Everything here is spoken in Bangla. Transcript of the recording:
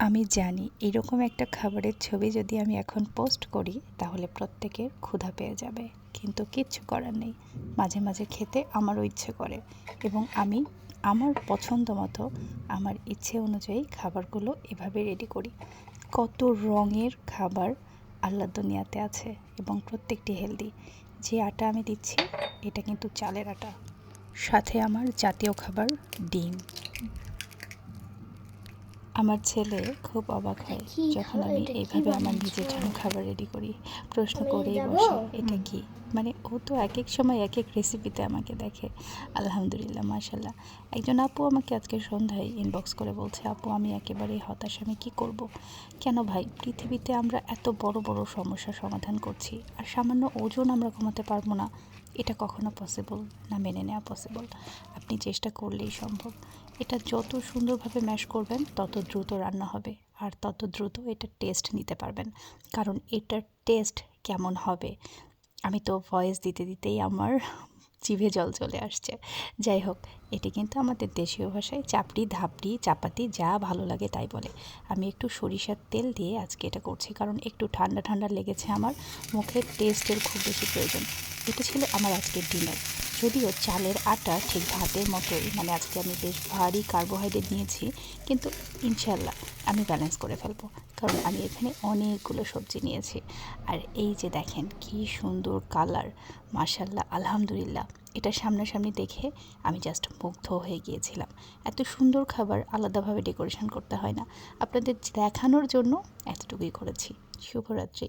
আমি জানি এরকম একটা খাবারের ছবি যদি আমি এখন পোস্ট করি তাহলে প্রত্যেকের ক্ষুধা পেয়ে যাবে, কিন্তু কিচ্ছু করার নেই। মাঝে মাঝে খেতে আমারও ইচ্ছে করে এবং আমি আমার পছন্দ মতো আমার ইচ্ছে অনুযায়ী খাবারগুলো এভাবে রেডি করি। কত রঙের খাবার আল্লাহর দুনিয়াতে আছে এবং প্রত্যেকটি হেলদি। যে আটা আমি দিচ্ছি এটা কিন্তু চালের আটা, সাথে আমার জাতীয় খাবার ডিম। আমার ছেলে খুব অবাক হয় যখন আমি এইভাবে আমার নিজের জন্য খাবার রেডি করি। প্রশ্ন করেই বসে এটা কি, মানে ও তো এক এক সময় এক এক রেসিপিতে আমাকে দেখে। আলহামদুলিল্লাহ, মাশাল্লাহ। একজন আপু আমাকে আজকে সন্ধ্যায় ইনবক্স করে বলছে, আপু আমি একেবারেই হতাশ, আমি কী করব। কেন ভাই, পৃথিবীতে আমরা এত বড় বড় সমস্যার সমাধান করছি আর সামান্য ওজন আমরা কমাতে পারবো না? এটা কখনো পসিবল না, মেনে নেওয়া পসিবল? আপনি চেষ্টা করলেই সম্ভব। এটা যত সুন্দরভাবে ম্যাশ করবেন তত দ্রুত রান্না হবে আর তত দ্রুত এটার টেস্ট নিতে পারবেন। কারণ এটার টেস্ট কেমন হবে, আমি তো ভয়েস দিতে দিতেই আমার জিভে জল চলে আসছে। যাই হোক, এটি কিন্তু আমাদের দেশীয় ভাষায় চাপড়ি, ধাপড়ি, চাপাতি যা ভালো লাগে তাই বলে। আমি একটু সরিষার তেল দিয়ে আজকে এটা করছি, কারণ একটু ঠান্ডা ঠান্ডা লেগেছে, আমার মুখের টেস্টের খুব বেশি প্রয়োজন। এটা ছিল আমার আজকের ডিনার। যদিও চালের আটা ঠিক ভাতের মতোই, মানে আজকে আমি বেশ ভারী কার্বোহাইড্রেট নিয়েছি, কিন্তু ইনশাল্লাহ আমি ব্যালেন্স করে ফেলবো, কারণ আমি এখানে অনেকগুলো সবজি নিয়েছি। আর এই যে দেখেন কি সুন্দর কালার, মাশাল্লাহ, আলহামদুলিল্লাহ। এটা সামনাসামনি দেখে আমি জাস্ট মুগ্ধ হয়ে গিয়েছিলাম। এত সুন্দর খাবার আলাদাভাবে ডেকোরেশন করতে হয় না, আপনাদের দেখানোর জন্য এতটুকুই করেছি। শুভরাত্রি।